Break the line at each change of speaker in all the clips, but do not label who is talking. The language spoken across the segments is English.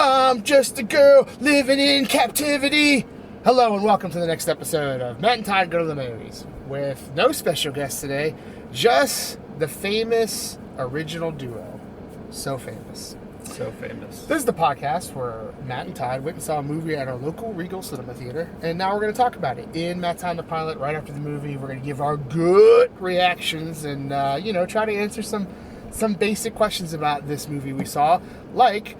I'm just a girl living in captivity. Hello and welcome to the next episode of Matt and Todd Go to the Movies, with no special guests today, just the famous original duo. So famous.
So famous.
This is the podcast where Matt and Todd went and saw a movie at our local Regal Cinema Theater, and now we're going to talk about it in Matt Time the Pilot. Right after the movie, we're going to give our good reactions and try to answer some basic questions about this movie we saw, like,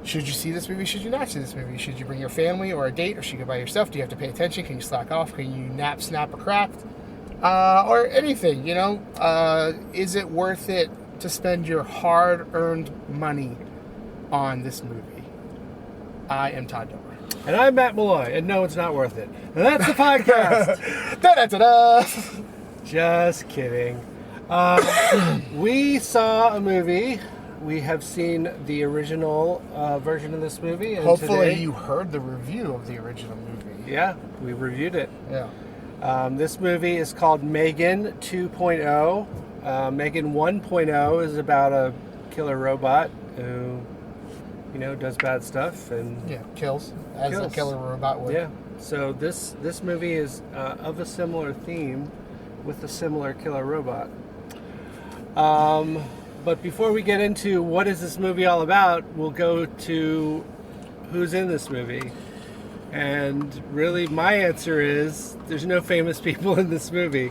should you see this movie, should you not see this movie, should you bring your family or a date, or should you go by yourself, do you have to pay attention, can you slack off, can you snap a craft, or anything, is it worth it to spend your hard-earned money on this movie? I am Todd Dover.
And I'm Matt Malloy, and no, it's not worth it. And that's the podcast.
Da-da-da-da.
Just kidding. We saw a movie. We have seen the original version of this movie. And
hopefully
today,
you heard the review of the original movie.
Yeah, we reviewed it.
Yeah.
This movie is called M3Gan 2.0. M3Gan 1.0 is about a killer robot who, does bad stuff and
kills as a killer robot would.
Yeah. So this movie is of a similar theme with a similar killer robot. But before we get into what is this movie all about, we'll go to who's in this movie. And really, my answer is there's no famous people in this movie.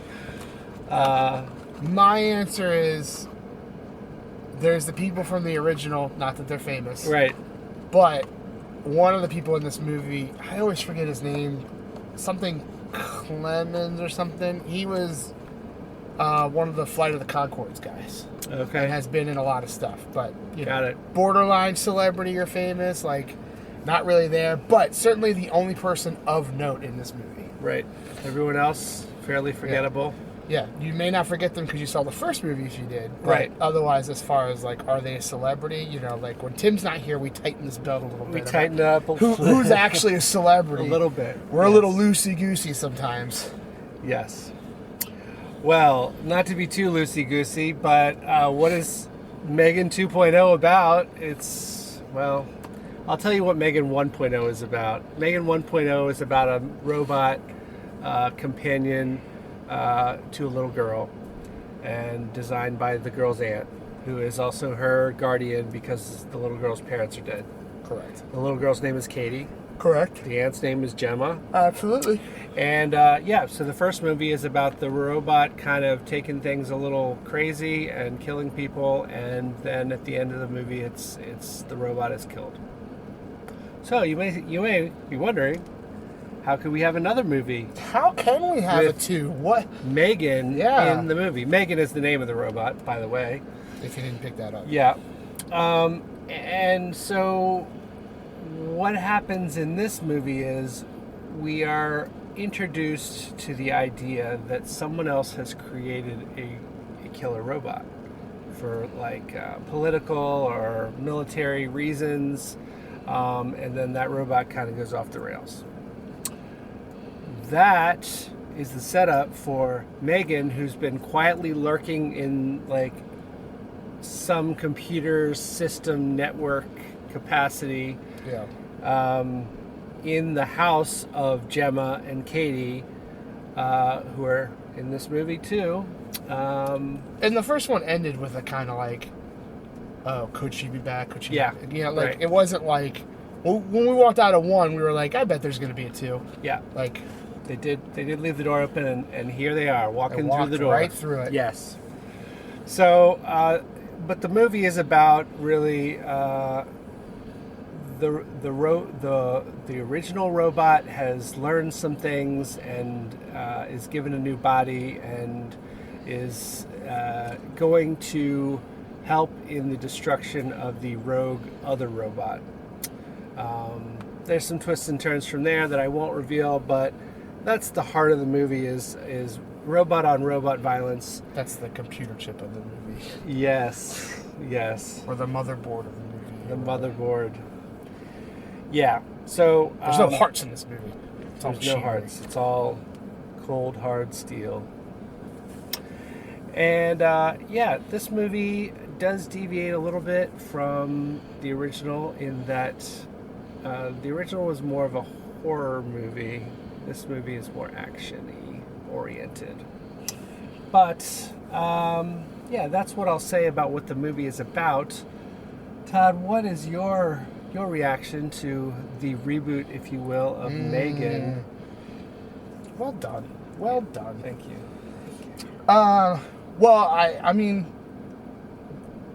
My answer is there's the people from the original, not that they're famous.
Right.
But one of the people in this movie, I always forget his name, something Clemens or something. He was one of the Flight of the Conchords guys.
Okay.
And has been in a lot of stuff. But,
Got it.
Borderline celebrity or famous, not really there. But certainly the only person of note in this movie.
Right. Everyone else, fairly forgettable.
Yeah, you may not forget them because you saw the first movie if you did. But
right.
Otherwise, as far as, are they a celebrity? When Tim's not here, we tighten this belt a little bit.
We tighten it up.
Who's actually a celebrity?
A little bit.
We're a little loosey-goosey sometimes.
Yes. Well, not to be too loosey-goosey, but what is M3Gan 2.0 about? I'll tell you what M3Gan 1.0 is about. M3Gan 1.0 is about a robot companion to a little girl, and designed by the girl's aunt, who is also her guardian because the little girl's parents are dead.
Correct.
The little girl's name is Katie.
Correct.
The aunt's name is Gemma.
Absolutely.
And so the first movie is about the robot kind of taking things a little crazy and killing people, and then at the end of the movie, it's the robot is killed. So you may be wondering, how could we have another movie?
How can we have a two? What?
M3Gan in the movie. M3Gan is the name of the robot, by the way.
If you didn't pick that up.
Yeah. And so what happens in this movie is we are introduced to the idea that someone else has created a killer robot for political or military reasons, and then that robot kind of goes off the rails. That is the setup for M3Gan, who's been quietly lurking in some computer system network capacity.
Yeah.
In the house of Gemma and Katie, who are in this movie too.
And the first one ended with a kind of oh, could she be back? Could she?
Yeah.
Right. It wasn't when we walked out of one, we were like, I bet there's going to be a two.
Yeah. They did leave the door open, and here they are walking through the door.
Right through it.
Yes. So, but the movie is about really. The original robot has learned some things and is given a new body and is going to help in the destruction of the rogue other robot. There's some twists and turns from there that I won't reveal, but that's the heart of the movie is robot on robot violence.
That's the computer chip of the movie.
Yes.
Or the motherboard of the movie.
The motherboard. Yeah, so
there's no hearts in this movie.
There's no hearts. It's all cold, hard steel. And this movie does deviate a little bit from the original in that The original was more of a horror movie. This movie is more action-y oriented. But, yeah, that's what I'll say about what the movie is about. Todd, what is your reaction to the reboot, if you will, of M3Gan?
Well done. Well done.
Thank you.
Well, I mean,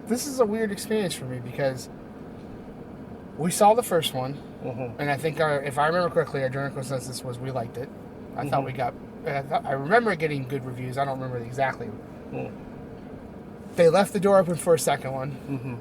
this is a weird experience for me because we saw the first one, and I think if I remember correctly, our general consensus was we liked it. I thought we got. I remember getting good reviews. I don't remember exactly. They left the door open for a second one.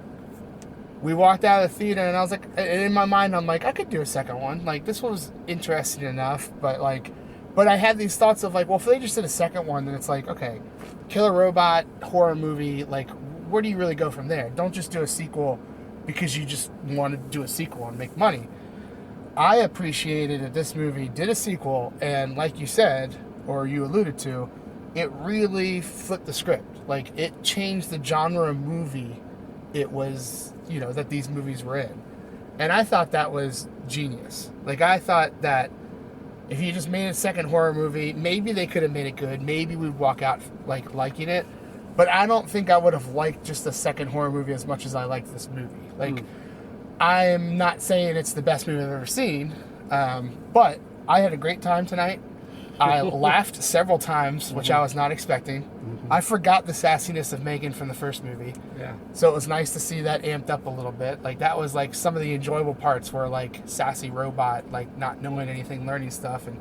We walked out of the theater, and I was like, and in my mind, I'm like, I could do a second one. Like, this was interesting enough, but I had these thoughts of like, well, if they just did a second one, then it's like, okay, killer robot horror movie. Like, where do you really go from there? Don't just do a sequel because you just want to do a sequel and make money. I appreciated that this movie did a sequel, and like you said, or you alluded to, it really flipped the script. Like, it changed the genre of movie it was, that these movies were in. And I thought that was genius. Like, I thought that if you just made a second horror movie, maybe they could have made it good. Maybe we'd walk out, liking it. But I don't think I would have liked just a second horror movie as much as I liked this movie. Like, I am not saying it's the best movie I've ever seen, but I had a great time tonight. I laughed several times, which I was not expecting. I forgot the sassiness of M3Gan from the first movie.
Yeah.
So it was nice to see that amped up a little bit. Like, that was, like, some of the enjoyable parts were, like, sassy robot, like, not knowing anything, learning stuff. And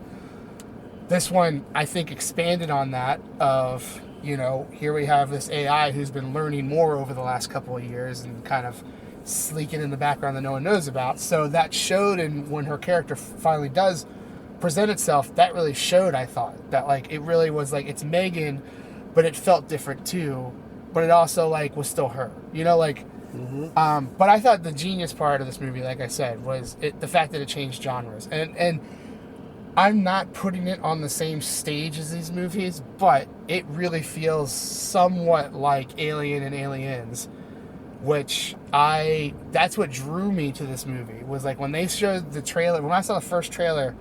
this one, I think, expanded on that of, here we have this AI who's been learning more over the last couple of years and kind of sleeking in the background that no one knows about. So that showed, and when her character finally does present itself, that really showed, I thought, that, like, it really was, like, it's M3Gan, but it felt different, too. But it also, like, was still her. But I thought the genius part of this movie, like I said, was the fact that it changed genres. And I'm not putting it on the same stage as these movies, but it really feels somewhat like Alien and Aliens, which that's what drew me to this movie, was like when they showed the trailer, when I saw the first trailer,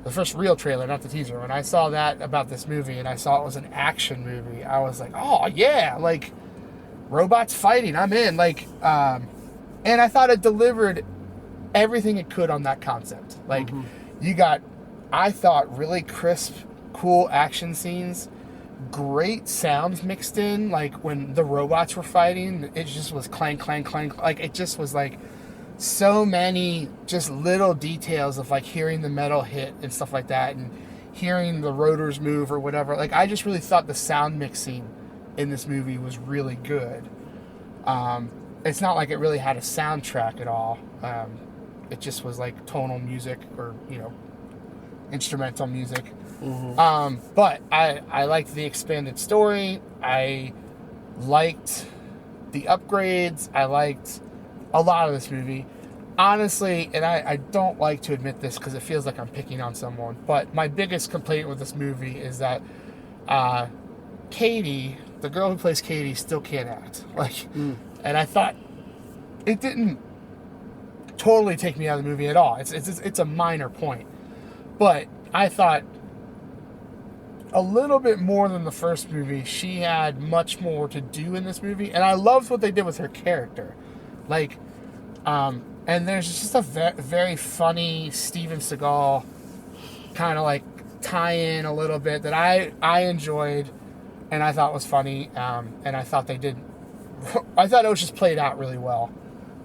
the first real trailer, not the teaser, when I saw that about this movie and I saw it was an action movie, I was like, oh yeah, like, robots fighting, I'm in. Like, and I thought it delivered everything it could on that concept. Like, you got, I thought, really crisp, cool action scenes, great sounds mixed in, like when the robots were fighting, it just was clank, clank, clank. Like, it just was like so many just little details of like hearing the metal hit and stuff like that, and hearing the rotors move or whatever. Like, I just really thought the sound mixing in this movie was really good. It's not like it really had a soundtrack at all. It just was like tonal music or, instrumental music. But I liked the expanded story. I liked the upgrades. I liked a lot of this movie. Honestly, and I don't like to admit this because it feels like I'm picking on someone, but my biggest complaint with this movie is that Katie, the girl who plays Katie, still can't act. Like, and I thought it didn't totally take me out of the movie at all. It's a minor point, but I thought a little bit more than the first movie, she had much more to do in this movie, and I loved what they did with her character. Like, and there's just a very funny Steven Seagal kind of like tie-in a little bit that I enjoyed and I thought was funny, and I thought they did. I thought it was just played out really well.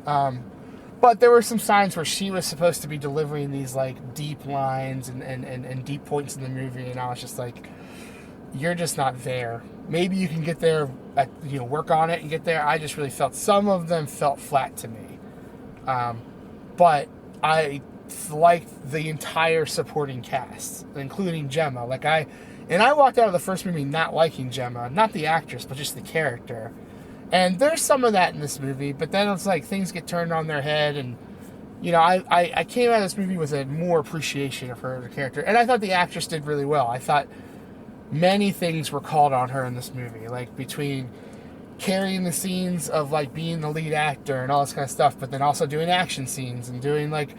But there were some signs where she was supposed to be delivering these like deep lines and deep points in the movie, and I was just like, you're just not there. Maybe you can get there, work on it and get there. I just really felt some of them felt flat to me. But I liked the entire supporting cast, including Gemma. I walked out of the first movie not liking Gemma, not the actress, but just the character. And there's some of that in this movie, but then it's like things get turned on their head, and I came out of this movie with a more appreciation of her as a character, and I thought the actress did really well. I thought many things were called on her in this movie, like between carrying the scenes of like being the lead actor and all this kind of stuff, but then also doing action scenes and doing like,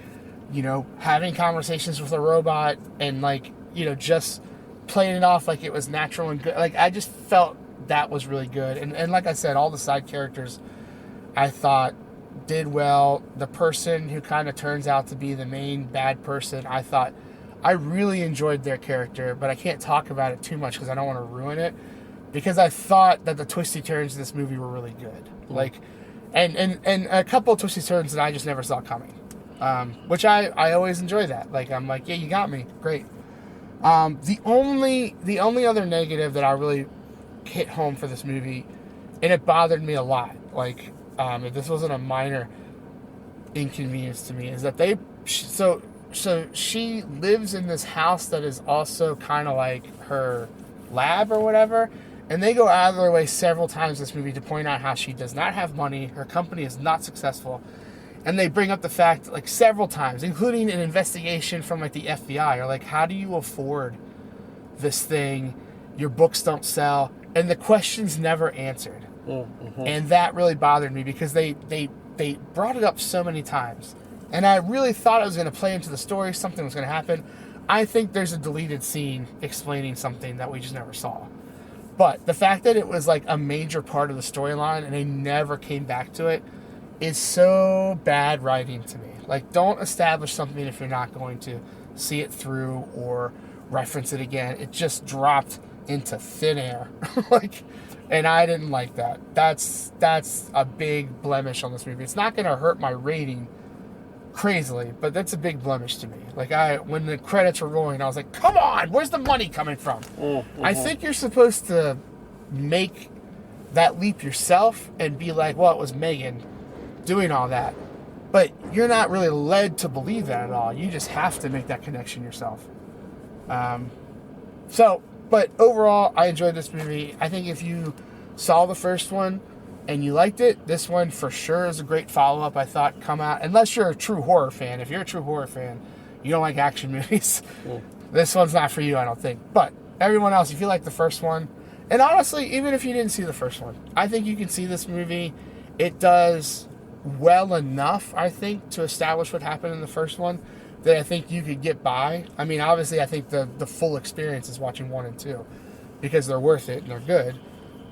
you know, having conversations with a robot and like, you know, just playing it off like it was natural and good. Like, I just felt that was really good. And like I said, all the side characters I thought did well. The person who kind of turns out to be the main bad person, I thought I really enjoyed their character, but I can't talk about it too much because I don't want to ruin it. Because I thought that the twisty turns in this movie were really good. Like, and a couple of twisty turns that I just never saw coming. Which I always enjoy that. Like, I'm like, yeah, you got me. Great. The only other negative that I really hit home for this movie, and it bothered me a lot, like, if this wasn't a minor inconvenience to me, is that so she lives in this house that is also kind of like her lab or whatever. And they go out of their way several times in this movie to point out how she does not have money, her company is not successful. And they bring up the fact, like, several times, including an investigation from, like, the FBI, or, like, how do you afford this thing? Your books don't sell. And the question's never answered. Mm-hmm. And that really bothered me because they brought it up so many times. And I really thought it was going to play into the story, something was going to happen. I think there's a deleted scene explaining something that we just never saw. But the fact that it was like a major part of the storyline and they never came back to it is so bad writing to me. Like, don't establish something if you're not going to see it through or reference it again. It just dropped into thin air. Like, and I didn't like that. That's a big blemish on this movie. It's not going to hurt my rating crazily, but that's a big blemish to me. Like, when the credits were rolling, I was like, come on, where's the money coming from? Mm-hmm. I think you're supposed to make that leap yourself and be like, well, it was Megan doing all that, but you're not really led to believe that at all. You just have to make that connection yourself. But overall, I enjoyed this movie. I think if you saw the first one and you liked it, this one for sure is a great follow-up. I thought come out, unless you're a true horror fan. If you're a true horror fan, you don't like action movies, this one's not for you, I don't think. But everyone else, if you like the first one, and honestly, even if you didn't see the first one, I think you can see this movie. It does well enough, I think, to establish what happened in the first one that I think you could get by. I mean, obviously, I think the full experience is watching 1 and 2 because they're worth it and they're good.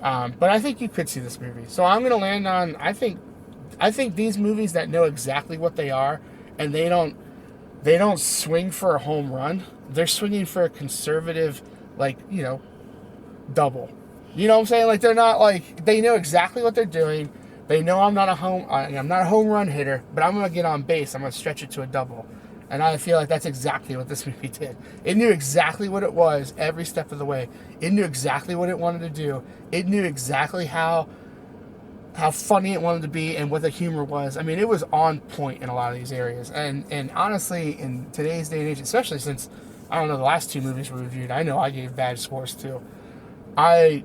But I think you could see this movie. So I'm going to land on, I think these movies that know exactly what they are and they don't swing for a home run. They're swinging for a conservative, like, you know, double. You know what I'm saying? Like, they're not like, they know exactly what they're doing. They know I'm not a home run hitter, but I'm going to get on base. I'm going to stretch it to a double. And I feel like that's exactly what this movie did. It knew exactly what it was every step of the way. It knew exactly what it wanted to do. It knew exactly how funny it wanted to be and what the humor was. I mean, it was on point in a lot of these areas. And honestly, in today's day and age, especially since, I don't know, the last 2 movies we reviewed, I know I gave bad scores too. I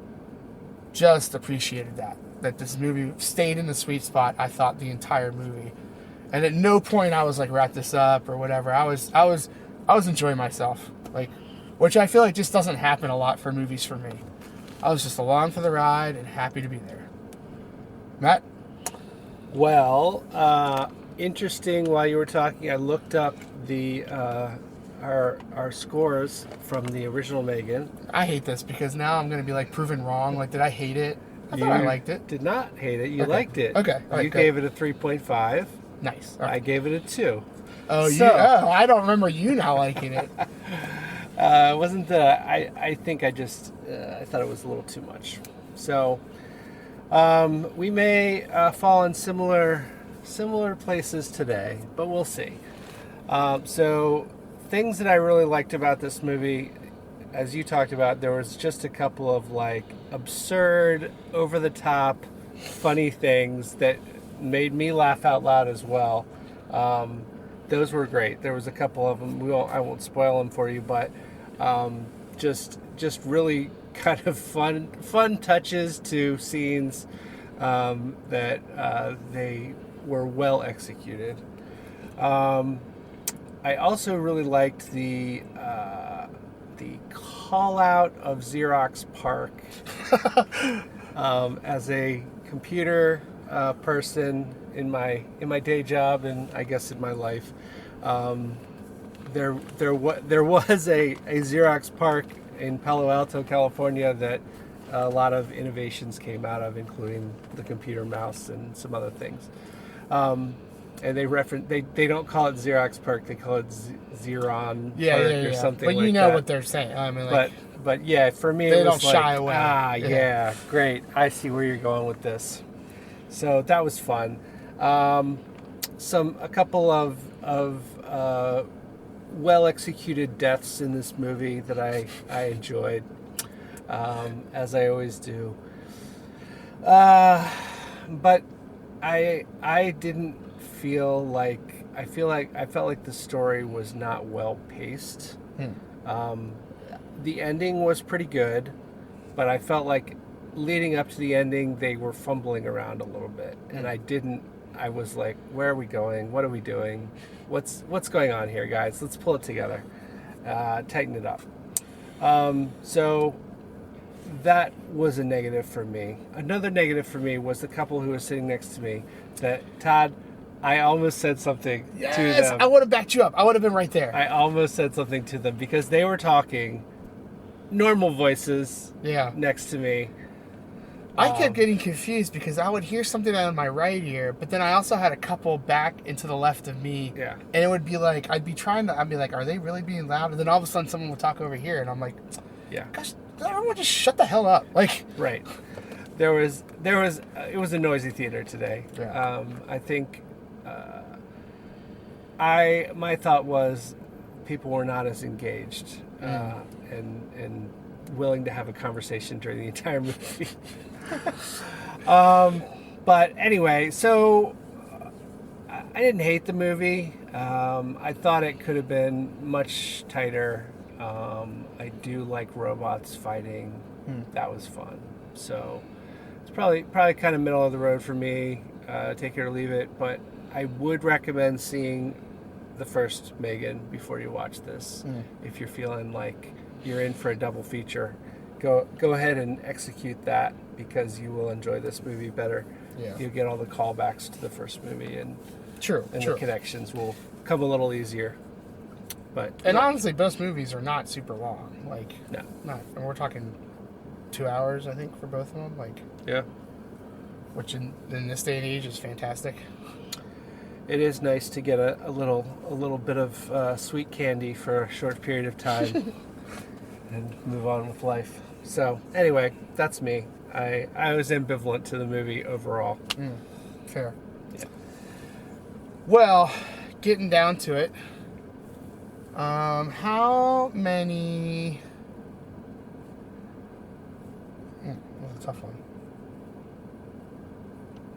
just appreciated that this movie stayed in the sweet spot, I thought, the entire movie. And at no point I was like, wrap this up or whatever. I was enjoying myself, like, which I feel like just doesn't happen a lot for movies for me. I was just along for the ride and happy to be there. Matt?
Well, interesting. While you were talking, I looked up the our scores from the original Megan.
I hate this because now I'm going to be like proven wrong. Like, did I hate it? I thought I liked it.
Did not hate it. You liked it.
Okay.
You gave it a 3.5.
Nice.
Right. I gave it a 2.
Oh, I don't remember you not liking it.
Wasn't that I think I just I thought it was a little too much. So we may fall in similar places today, but we'll see. So things that I really liked about this movie, as you talked about, there was just a couple of like absurd, over the top, funny things that made me laugh out loud as well. Those were great. There was a couple of them. I won't spoil them for you, but just really kind of fun touches to scenes that they were well executed. I also really liked the call out of Xerox Park as a computer person in my day job, and I guess in my life. There was a Xerox PARC in Palo Alto, California that a lot of innovations came out of, including the computer mouse and some other things. And they don't call it Xerox PARC, they call it Xeron PARC or something like that.
But you know what they're saying. I mean, like,
but yeah, for me
they
it was
don't shy away.
Yeah, great. I see where you're going with this. So that was fun. A couple of well executed deaths in this movie that I enjoyed, as I always do. But I didn't feel like I felt like the story was not well paced. The ending was pretty good, but I felt like leading up to the ending they were fumbling around a little bit, and I was like, where are we going? What are we doing? What's going on here, guys? Let's pull it together. Tighten it up. So that was a negative for me. Another negative for me was the couple who was sitting next to me. That Todd, I almost said something to them.
I would have backed you up. I would have been right there.
I almost said something to them because they were talking normal voices next to me.
I kept getting confused because I would hear something out of my right ear, but then I also had a couple back into the left of me.
Yeah.
And it would be like, I'd be like, are they really being loud? And then all of a sudden someone would talk over here, and I'm like,
yeah,
gosh, everyone just shut the hell up. Like,
right. It was a noisy theater today.
Yeah.
I think my thought was people were not as engaged and willing to have a conversation during the entire movie. But anyway, so I didn't hate the movie. I thought it could have been much tighter. I do like robots fighting. That was fun. So it's probably kind of middle of the road for me. Take it or leave it. But I would recommend seeing the first M3Gan before you watch this. If you're feeling like you're in for a double feature, go ahead and execute that, because you will enjoy this movie better.
Yeah.
You'll get all the callbacks to the first movie, and the connections will come a little easier. But
honestly, both movies are not super long. Like,
no,
and we're talking 2 hours, I think, for both of them. Like,
yeah,
which in this day and age is fantastic.
It is nice to get a little bit of sweet candy for a short period of time and move on with life. So anyway, that's me. I was ambivalent to the movie overall.
Fair.
Yeah.
Well, getting down to it, how many... That was a tough one.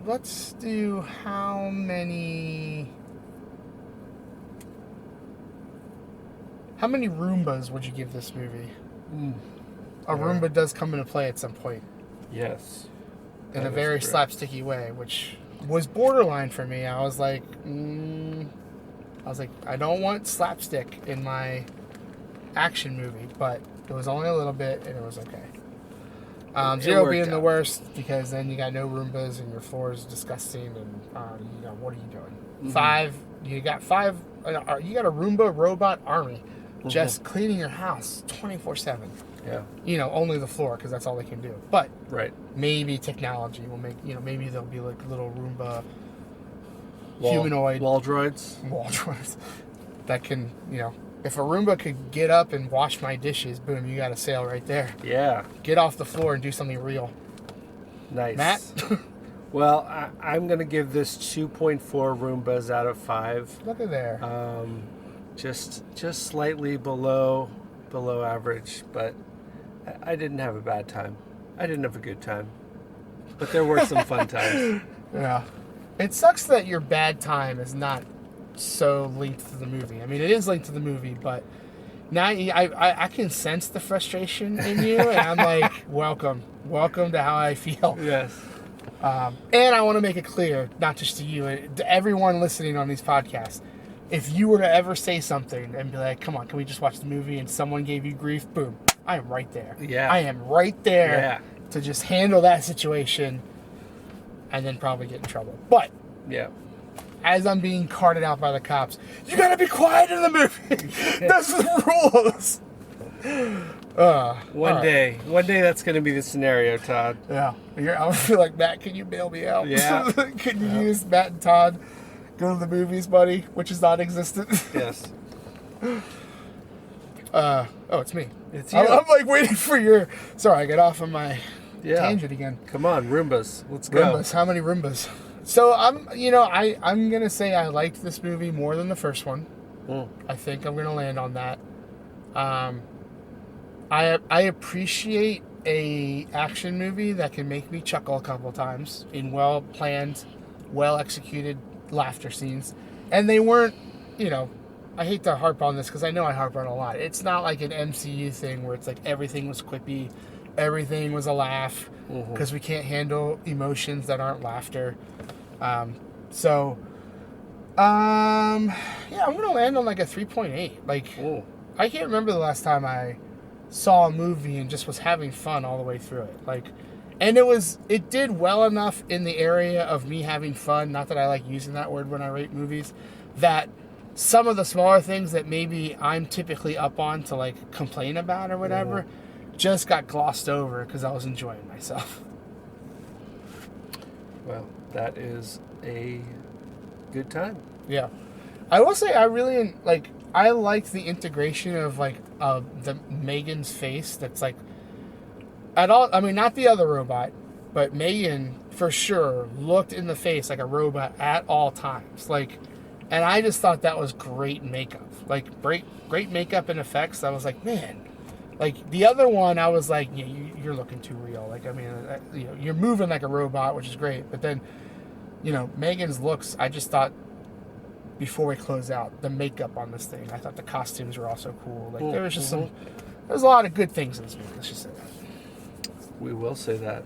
Let's do how many Roombas would you give this movie? A Roomba does come into play at some point.
Yes.
In a very slapsticky way, which was borderline for me. I was like, I don't want slapstick in my action movie, but it was only a little bit, and it was okay. 0 being the worst, because then you got no Roombas and your floor is disgusting, and what are you doing? 5, you got a Roomba robot army just cleaning your house 24/7.
Yeah.
Only the floor, because that's all they can do. But
right.
Maybe technology will make, maybe there'll be like little Roomba humanoid
wall droids
that can, if a Roomba could get up and wash my dishes, boom, you got a sale right there.
Yeah.
Get off the floor and do something real.
Nice.
Matt?
Well, I'm going to give this 2.4 Roombas out of 5.
Look at there.
Just slightly below average, but I didn't have a bad time. I didn't have a good time, but there were some fun times.
Yeah. It sucks that your bad time is not so linked to the movie. I mean, it is linked to the movie, but now I can sense the frustration in you, and I'm like, welcome to how I feel.
Yes.
And I want to make it clear, not just to you, to everyone listening on these podcasts, if you were to ever say something and be like, come on, can we just watch the movie, and someone gave you grief, boom, I am right there.
Yeah.
I am right there to just handle that situation and then probably get in trouble. But
Yeah.
as I'm being carted out by the cops, you gotta be quiet in the movie. That's the rules.
One day that's going to be the scenario, Todd.
Yeah. I feel like, Matt, can you bail me out?
Yeah.
Can you use Matt and Todd go to the movies, buddy? Which is non-existent.
Yes.
Oh, it's me.
It's you.
I'm like waiting for your. Sorry, I got off on my tangent again.
Come on, Roombas. Let's go.
Roombas. How many Roombas? So I'm gonna say I liked this movie more than the first one. I think I'm gonna land on that. I appreciate a action movie that can make me chuckle a couple times in well planned, well executed laughter scenes, and they weren't. I hate to harp on this because I know I harp on a lot. It's not like an MCU thing where it's like everything was quippy, everything was a laugh, because we can't handle emotions that aren't laughter. I'm gonna land on like a 3.8. Like, I can't remember the last time I saw a movie and just was having fun all the way through it. Like, and it did well enough in the area of me having fun. Not that I like using that word when I rate movies, that some of the smaller things that maybe I'm typically up on to like complain about or whatever just got glossed over because I was enjoying myself.
Well, that is a good time.
Yeah. I will say I liked the integration of like the Megan's face that's like at all. I mean, not the other robot, but Megan for sure looked in the face like a robot at all times. Like, and I just thought that was great makeup. Like, great makeup and effects. I was like, man. Like, the other one, I was like, yeah, you're looking too real. Like, I mean, you're moving like a robot, which is great. But then, Megan's looks, I just thought, before we close out, the makeup on this thing, I thought the costumes were also cool. Like, there was just there's a lot of good things in this movie. Let's just say that.
We will say that.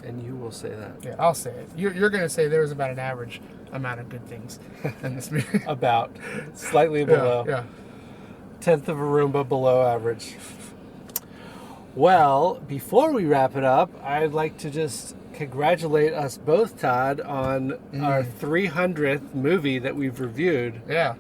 And you will say that.
Yeah, I'll say it. You're going to say there was about an average amount of good things in this movie.
About. Slightly below.
Yeah.
Tenth of a Roomba below average. Well, before we wrap it up, I'd like to just congratulate us both, Todd, on our 300th movie that we've reviewed.
Yeah.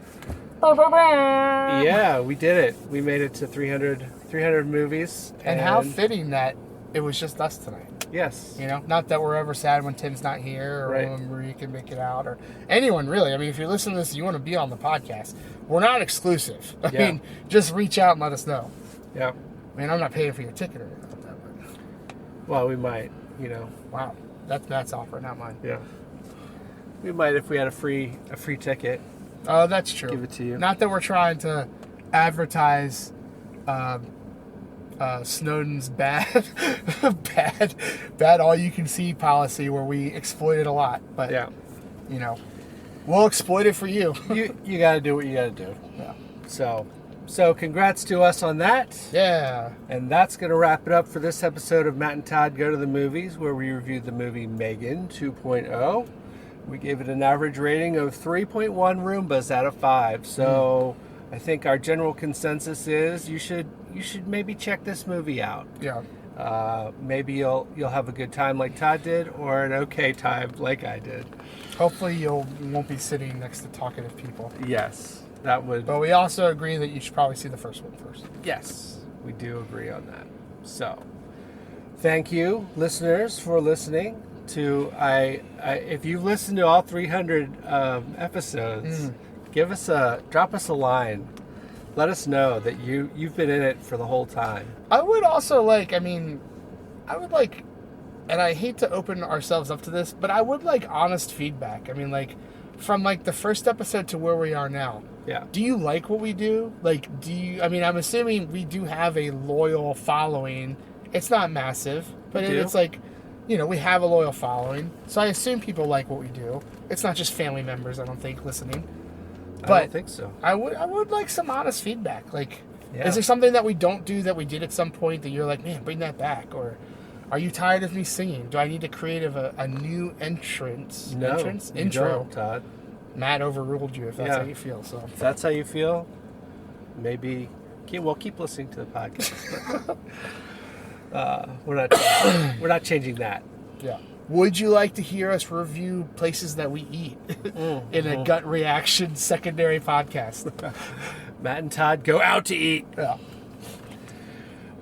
Yeah, we did it. We made it to 300 movies.
And how fitting that it was just us tonight.
Yes.
Not that we're ever sad when Tim's not here or when Marie can make it out or anyone really. I mean, if you're listening to this, you want to be on the podcast. We're not exclusive. I mean, just reach out and let us know.
Yeah.
I mean, I'm not paying for your ticket or anything like that. But...
Well, we might,
Wow. That's Matt's offer, not mine.
Yeah. We might if we had a free ticket.
Oh, that's true.
Give it to you.
Not that we're trying to advertise Snowden's bad all-you-can-see policy where we exploit it a lot. But, we'll exploit it for you.
You got to do what you got to do.
Yeah.
So congrats to us on that.
Yeah.
And that's going to wrap it up for this episode of Matt and Todd Go to the Movies, where we reviewed the movie M3Gan 2.0. We gave it an average rating of 3.1 Roombas out of 5. So I think our general consensus is you should maybe check this movie out.
Yeah.
Maybe you'll have a good time like Todd did, or an okay time like I did.
Hopefully you won't be sitting next to talkative people.
Yes, that would.
But we also agree that you should probably see the first one first.
Yes, we do agree on that. So, thank you, listeners, for listening to. If you've listened to all 300 episodes, drop us a line. Let us know that you've been in it for the whole time.
I would also and I hate to open ourselves up to this, but I would like honest feedback. I mean, like, from like the first episode to where we are now.
Yeah.
Do you like what we do? Like, I'm assuming we do have a loyal following. It's not massive, but it's like, we have a loyal following. So I assume people like what we do. It's not just family members, I don't think, listening. But
I don't think so.
I would like some honest feedback. Like, is there something that we don't do that we did at some point that you're like, man, bring that back? Or are you tired of me singing? Do I need to create a new entrance?
No,
intro?
Don't, Todd.
Matt overruled you if that's how you feel. So
if that's how you feel, maybe. Keep listening to the podcast. We're not changing that.
Yeah. Would you like to hear us review places that we eat in a gut reaction secondary podcast?
Matt and Todd go out to eat.
Yeah.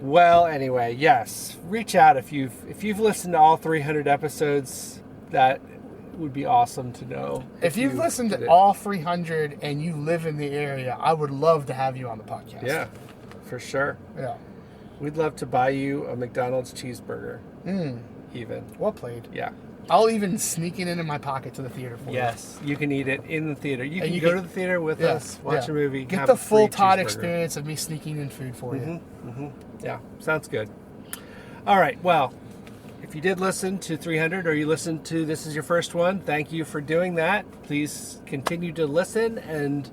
Well, anyway, yes. Reach out if you've listened to all 300 episodes. That would be awesome to know.
If you've listened to all 300 and you live in the area, I would love to have you on the podcast.
Yeah, for sure.
Yeah.
We'd love to buy you a McDonald's cheeseburger. Even.
Well played.
Yeah.
I'll even sneak it into my pocket to the theater for you.
Yes, you can eat it in the theater. You
And
can
you
go
can-
to the theater with us, watch a movie.
Get
have
the
a
full
free
Todd
cheeseburger.
experience of me sneaking in food for you.
Yeah, sounds good. All right, well, if you did listen to 300 or you listened to this is your first one, thank you for doing that. Please continue to listen and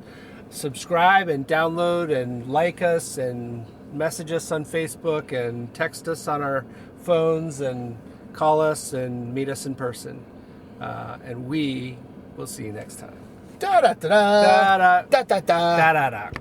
subscribe and download and like us and message us on Facebook and text us on our phones and call us and meet us in person. And we will see you next time.
Da da da da
Da-da.
da da da.
Da-da-da.